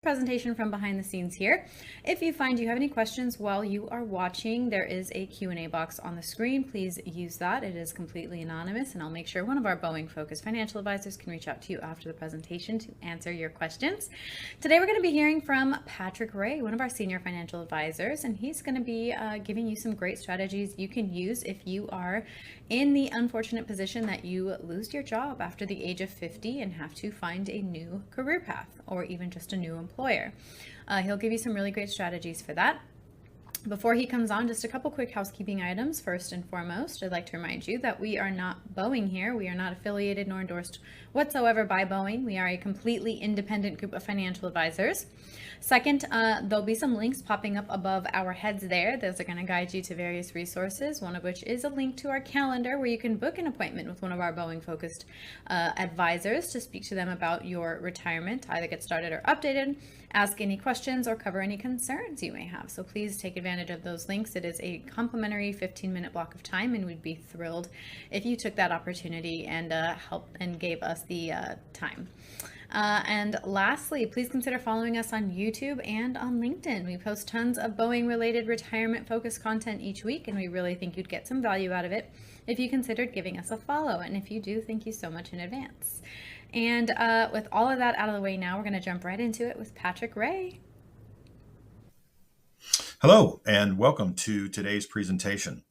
Presentation from behind the scenes here. If you find you have any questions while you are watching, there is a Q&A box on the screen. Please use that. It is completely anonymous, and I'll make sure one of our Boeing focused financial advisors can reach out to you after the presentation to answer your questions. Today we're going to be hearing from Patrick Ray, one of our senior financial advisors, and he's going to be giving you some great strategies you can use if you are in the unfortunate position that you lose your job after the age of 50 and have to find a new career path or even just a new employer. He'll give you some really great strategies for that. Before he comes on, just a couple quick housekeeping items. First and foremost, I'd like to remind you that we are not Boeing here. We are not affiliated nor endorsed whatsoever by Boeing. We are a completely independent group of financial advisors. Second, there'll be some links popping up above our heads there. Those are going to guide you to various resources, one of which is a link to our calendar where you can book an appointment with one of our Boeing-focused advisors to speak to them about your retirement, either get started or updated, ask any questions, or cover any concerns you may have. So please take advantage of those links. It is a complimentary 15-minute block of time, and we'd be thrilled if you took that opportunity and helped and gave us the time. And lastly, please consider following us on YouTube and on LinkedIn. We post tons of Boeing-related retirement-focused content each week, and we really think you'd get some value out of it if you considered giving us a follow. And if you do, thank you so much in advance. And with all of that out of the way now, we're going to jump right into it with Patrick Ray. Hello, and welcome to today's presentation.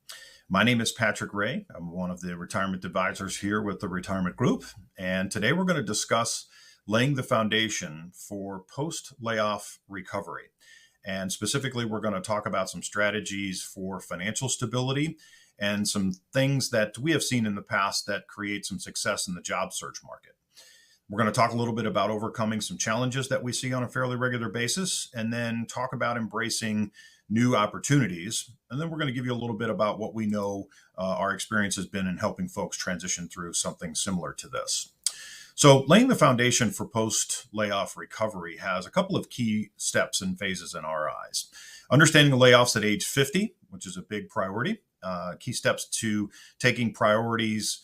My name is Patrick Ray. I'm one of the retirement advisors here with the Retirement Group, and today we're going to discuss laying the foundation for post-layoff recovery. And specifically, we're going to talk about some strategies for financial stability and some things that we have seen in the past that create some success in the job search market. We're going to talk a little bit about overcoming some challenges that we see on a fairly regular basis, and then talk about embracing new opportunities. And then we're going to give you a little bit about what we know our experience has been in helping folks transition through something similar to this. So laying the foundation for post-layoff recovery has a couple of key steps and phases in our eyes. Understanding the layoffs at age 50, which is a big priority. Key steps to taking priorities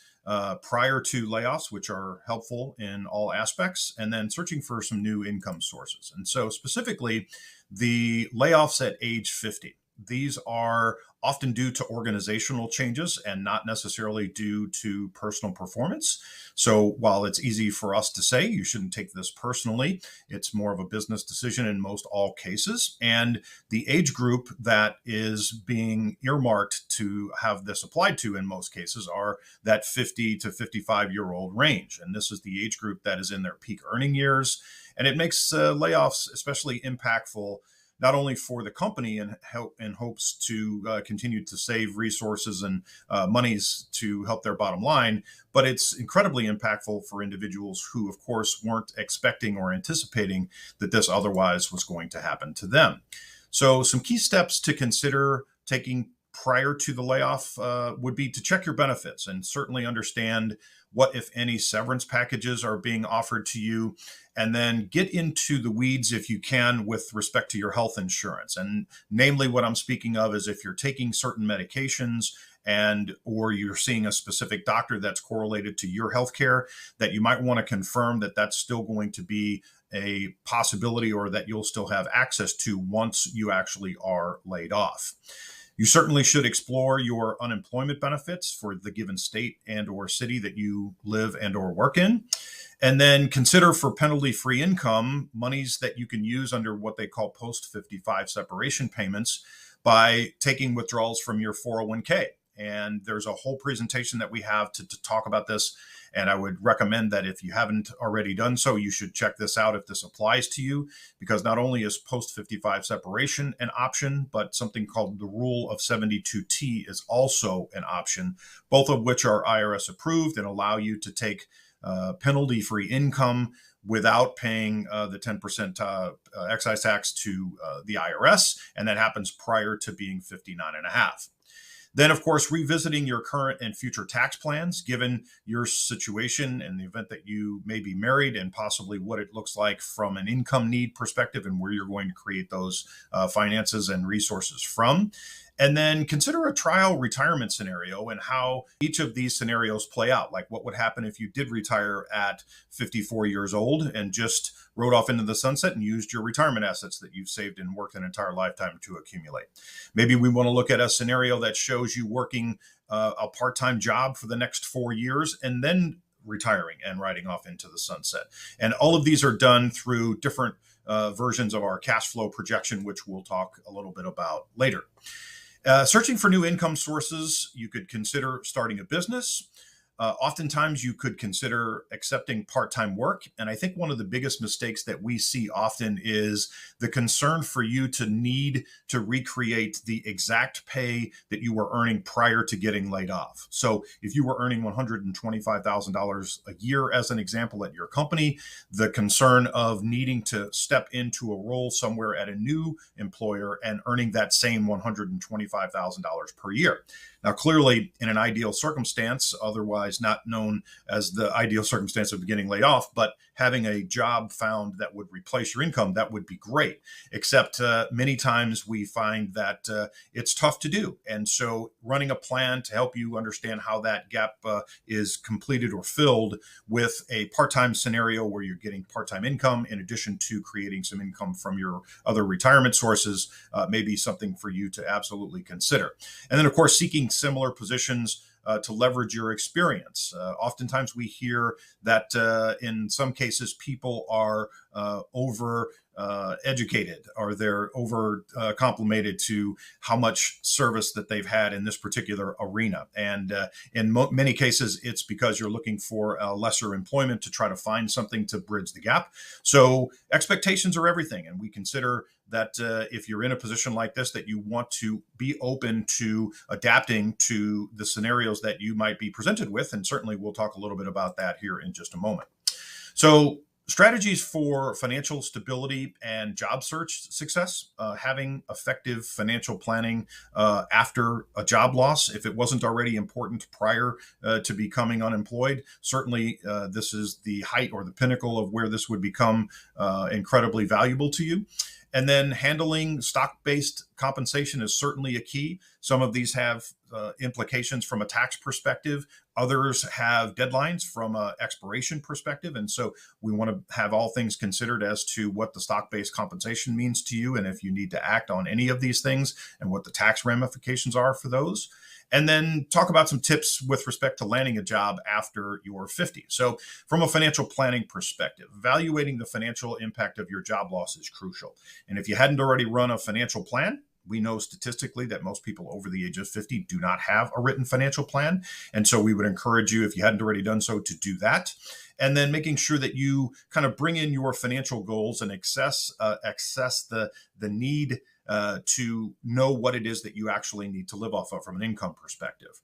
prior to layoffs, which are helpful in all aspects, and then searching for some new income sources. And so specifically, the layoffs at age 50. These are often due to organizational changes and not necessarily due to personal performance. So while it's easy for us to say you shouldn't take this personally, it's more of a business decision in most all cases. And the age group that is being earmarked to have this applied to in most cases are that 50 to 55-year-old range. And this is the age group that is in their peak earning years. And it makes layoffs especially impactful not only for the company and hopes to continue to save resources and monies to help their bottom line, but it's incredibly impactful for individuals who, of course, weren't expecting or anticipating that this otherwise was going to happen to them. So some key steps to consider taking prior to the layoff would be to check your benefits and certainly understand what, if any, severance packages are being offered to you, and then get into the weeds if you can with respect to your health insurance. And namely, what I'm speaking of is if you're taking certain medications or you're seeing a specific doctor that's correlated to your healthcare, that you might want to confirm that that's still going to be a possibility or that you'll still have access to once you actually are laid off. You certainly should explore your unemployment benefits for the given state and or city that you live and or work in. And then consider for penalty-free income monies that you can use under what they call post-55 separation payments by taking withdrawals from your 401k. And there's a whole presentation that we have to talk about this. And I would recommend that if you haven't already done so, you should check this out if this applies to you, because not only is post-55 separation an option, but something called the Rule of 72T is also an option, both of which are IRS approved and allow you to take penalty-free income without paying the 10% excise tax to the IRS. And that happens prior to being 59 and a half. Then, of course, revisiting your current and future tax plans, given your situation in the event that you may be married and possibly what it looks like from an income need perspective and where you're going to create those finances and resources from. And then consider a trial retirement scenario and how each of these scenarios play out. Like what would happen if you did retire at 54 years old and just rode off into the sunset and used your retirement assets that you've saved and worked an entire lifetime to accumulate. Maybe we want to look at a scenario that shows you working a part-time job for the next 4 years and then retiring and riding off into the sunset. And all of these are done through different versions of our cash flow projection, which we'll talk a little bit about later. Searching for new income sources, you could consider starting a business. Oftentimes, you could consider accepting part-time work. And I think one of the biggest mistakes that we see often is the concern for you to need to recreate the exact pay that you were earning prior to getting laid off. So if you were earning $125,000 a year, as an example, at your company, the concern of needing to step into a role somewhere at a new employer and earning that same $125,000 per year. Now, clearly, in an ideal circumstance, otherwise not known as the ideal circumstance of getting laid off, but having a job found that would replace your income, that would be great. Except many times we find that it's tough to do. And so running a plan to help you understand how that gap is completed or filled with a part-time scenario where you're getting part-time income in addition to creating some income from your other retirement sources may be something for you to absolutely consider. And then, of course, seeking similar positions to leverage your experience. Oftentimes we hear that in some cases people are over educated or they're over complimented to how much service that they've had in this particular arena. And in many cases, it's because you're looking for lesser employment to try to find something to bridge the gap. So expectations are everything. And we consider that if you're in a position like this, that you want to be open to adapting to the scenarios that you might be presented with. And certainly we'll talk a little bit about that here in just a moment. So strategies for financial stability and job search success, having effective financial planning after a job loss, if it wasn't already important prior to becoming unemployed, certainly this is the height or the pinnacle of where this would become incredibly valuable to you. And then handling stock-based compensation is certainly a key. Some of these have implications from a tax perspective. Others have deadlines from an expiration perspective. And so we want to have all things considered as to what the stock-based compensation means to you and if you need to act on any of these things and what the tax ramifications are for those. And then talk about some tips with respect to landing a job after you're 50. So from a financial planning perspective, evaluating the financial impact of your job loss is crucial. And if you hadn't already run a financial plan, we know statistically that most people over the age of 50 do not have a written financial plan. And so we would encourage you, if you hadn't already done so, to do that. And then making sure that you kind of bring in your financial goals and access the need to know what it is that you actually need to live off of from an income perspective.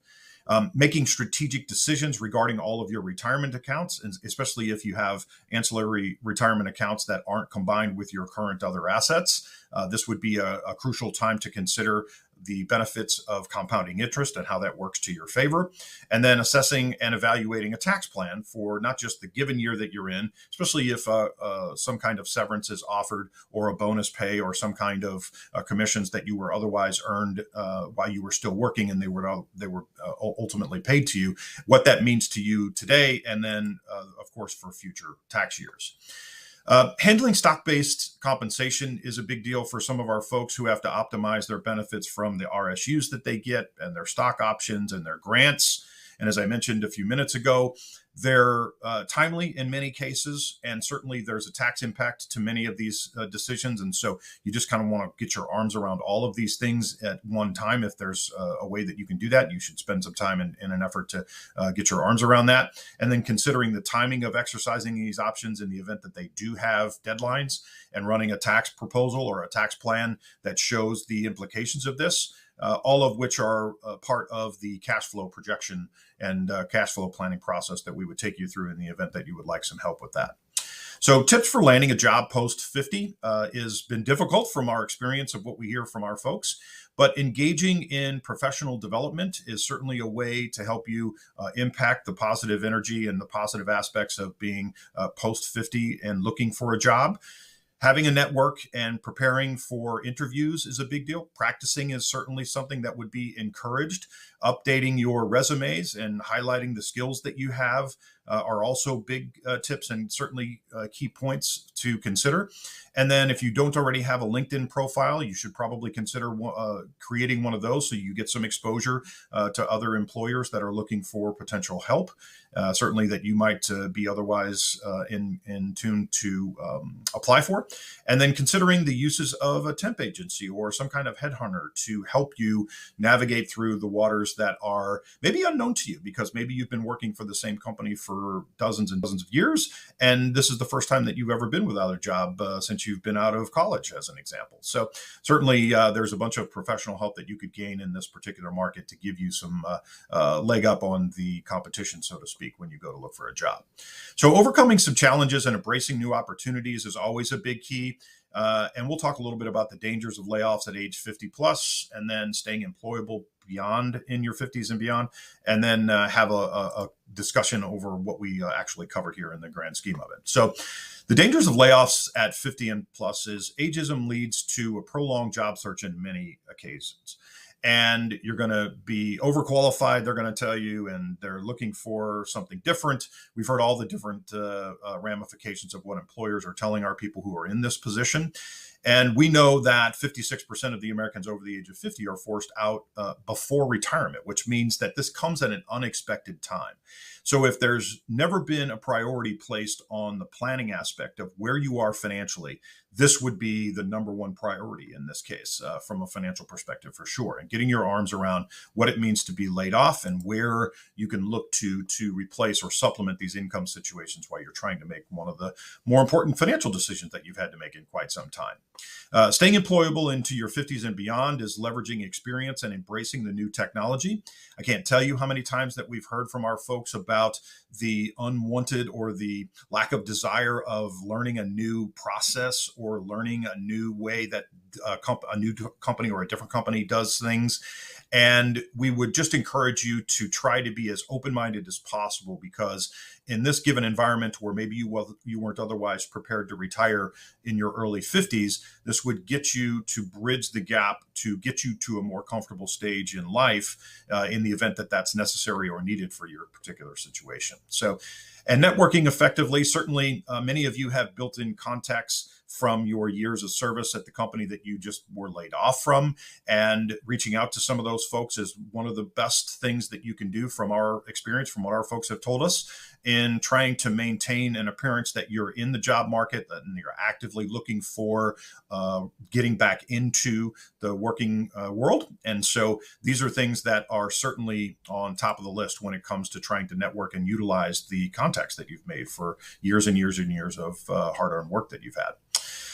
Making strategic decisions regarding all of your retirement accounts, especially if you have ancillary retirement accounts that aren't combined with your current other assets. This would be a crucial time to consider the benefits of compounding interest and how that works to your favor. And then assessing and evaluating a tax plan for not just the given year that you're in, especially if some kind of severance is offered or a bonus pay or some kind of commissions that you were otherwise earned while you were still working and they were ultimately paid to you, what that means to you today, and then, of course, for future tax years. Handling stock-based compensation is a big deal for some of our folks who have to optimize their benefits from the RSUs that they get and their stock options and their grants. And as I mentioned a few minutes ago, they're timely in many cases, and certainly there's a tax impact to many of these decisions. And so you just kind of want to get your arms around all of these things at one time. If there's a way that you can do that, you should spend some time in an effort to get your arms around that. And then considering the timing of exercising these options in the event that they do have deadlines, and running a tax proposal or a tax plan that shows the implications of this. All of which are part of the cash flow projection and cash flow planning process that we would take you through in the event that you would like some help with that. So tips for landing a job post 50 has been difficult from our experience of what we hear from our folks, but engaging in professional development is certainly a way to help you impact the positive energy and the positive aspects of being post 50 and looking for a job. Having a network and preparing for interviews is a big deal. Practicing is certainly something that would be encouraged. Updating your resumes and highlighting the skills that you have are also big tips and certainly key points to consider. And then if you don't already have a LinkedIn profile, you should probably consider creating one of those so you get some exposure to other employers that are looking for potential help. Certainly that you might be otherwise in tune to apply for. And then considering the uses of a temp agency or some kind of headhunter to help you navigate through the waters that are maybe unknown to you, because maybe you've been working for the same company for dozens and dozens of years, and this is the first time that you've ever been without a job since you've been out of college, as an example. So certainly there's a bunch of professional help that you could gain in this particular market to give you some leg up on the competition, so to speak, when you go to look for a job. So overcoming some challenges and embracing new opportunities is always a big key. And we'll talk a little bit about the dangers of layoffs at age 50 plus, and then staying employable beyond in your 50s and beyond, and then have a discussion over what we actually covered here in the grand scheme of it. So the dangers of layoffs at 50 and plus is ageism leads to a prolonged job search in many occasions. And you're going to be overqualified, they're going to tell you, and they're looking for something different. We've heard all the different ramifications of what employers are telling our people who are in this position. And we know that 56% of the Americans over the age of 50 are forced out before retirement, which means that this comes at an unexpected time. So if there's never been a priority placed on the planning aspect of where you are financially, this would be the number one priority in this case from a financial perspective, for sure. And getting your arms around what it means to be laid off and where you can look to replace or supplement these income situations while you're trying to make one of the more important financial decisions that you've had to make in quite some time. Staying employable into your 50s and beyond is leveraging experience and embracing the new technology. I can't tell you how many times that we've heard from our folks about the unwanted or the lack of desire of learning a new process or learning a new way that a new company or a different company does things. And we would just encourage you to try to be as open-minded as possible, because in this given environment where maybe you weren't otherwise prepared to retire in your early 50s, this would get you to bridge the gap to get you to a more comfortable stage in life in the event that that's necessary or needed for your particular situation. So, and networking effectively, certainly many of you have built-in contacts from your years of service at the company that you just were laid off from, and reaching out to some of those folks is one of the best things that you can do from our experience, from what our folks have told us, in trying to maintain an appearance that you're in the job market and you're actively looking for getting back into the working world. And so these are things that are certainly on top of the list when it comes to trying to network and utilize the contacts that you've made for years and years and years of hard-earned work that you've had.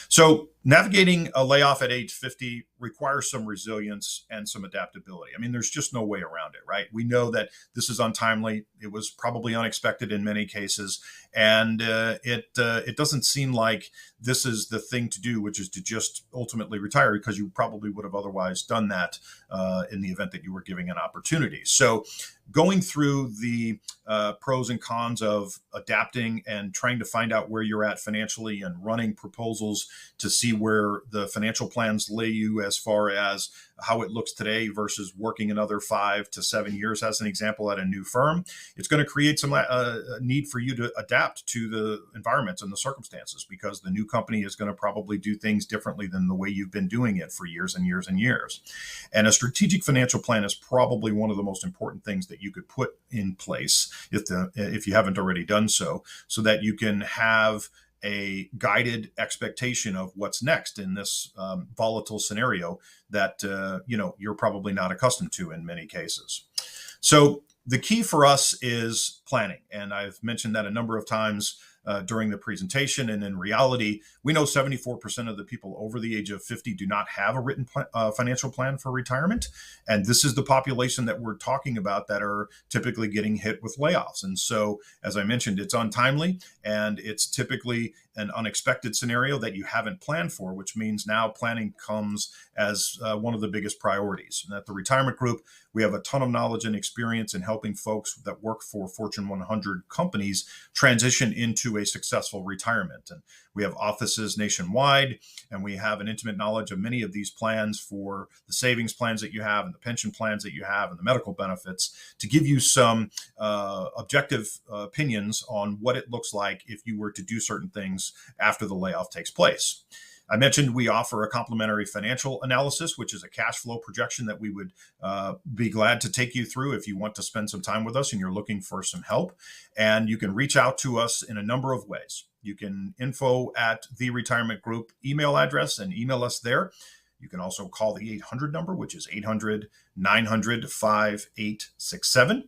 So navigating a layoff at age 50 requires some resilience and some adaptability. I mean, there's just no way around it, right? We know that this is untimely. It was probably unexpected in many cases. And it doesn't seem like this is the thing to do, which is to just ultimately retire, because you probably would have otherwise done that in the event that you were giving an opportunity. So going through the pros and cons of adapting and trying to find out where you're at financially and running proposals to see where the financial plans lay you as far as how it looks today versus working another 5 to 7 years, as an example, at a new firm. It's going to create some need for you to adapt to the environments and the circumstances, because the new company is going to probably do things differently than the way you've been doing it for years and years and years. And a strategic financial plan is probably one of the most important things that you could put in place if you haven't already done so that you can have a guided expectation of what's next in this volatile scenario that you're probably not accustomed to in many cases. So the key for us is planning, and I've mentioned that a number of times during the presentation. And in reality, we know 74% of the people over the age of 50 do not have a written financial plan for retirement. And this is the population that we're talking about that are typically getting hit with layoffs. And so, as I mentioned, it's untimely, and it's typically an unexpected scenario that you haven't planned for, which means now planning comes as one of the biggest priorities. And at the Retirement Group, we have a ton of knowledge and experience in helping folks that work for Fortune 100 companies transition into a successful retirement. And we have offices nationwide, and we have an intimate knowledge of many of these plans for the savings plans that you have and the pension plans that you have and the medical benefits to give you some objective opinions on what it looks like if you were to do certain things after the layoff takes place. I mentioned we offer a complimentary financial analysis, which is a cash flow projection that we would be glad to take you through if you want to spend some time with us and you're looking for some help. And you can reach out to us in a number of ways. You can info at the Retirement Group email address and email us there. You can also call the 800 number, which is 800-900-5867.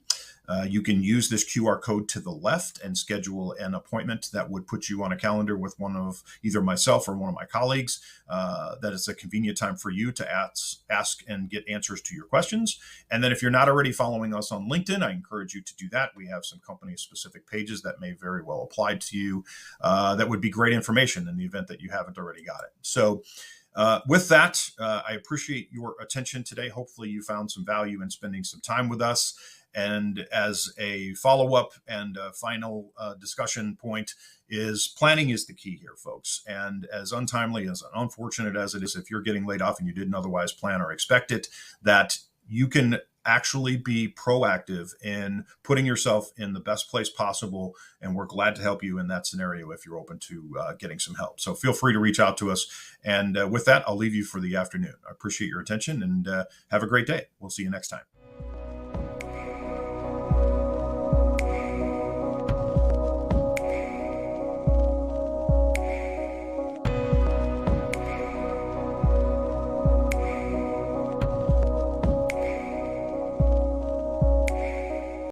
You can use this QR code to the left and schedule an appointment that would put you on a calendar with one of either myself or one of my colleagues. That is a convenient time for you to ask and get answers to your questions. And then if you're not already following us on LinkedIn, I encourage you to do that. We have some company-specific pages that may very well apply to you. That would be great information in the event that you haven't already got it. So with that, I appreciate your attention today. Hopefully you found some value in spending some time with us. And as a follow-up and a final discussion point is planning is the key here, folks. And as untimely, as unfortunate as it is, if you're getting laid off and you didn't otherwise plan or expect it, that you can actually be proactive in putting yourself in the best place possible. And we're glad to help you in that scenario if you're open to getting some help. So feel free to reach out to us. And with that, I'll leave you for the afternoon. I appreciate your attention and have a great day. We'll see you next time.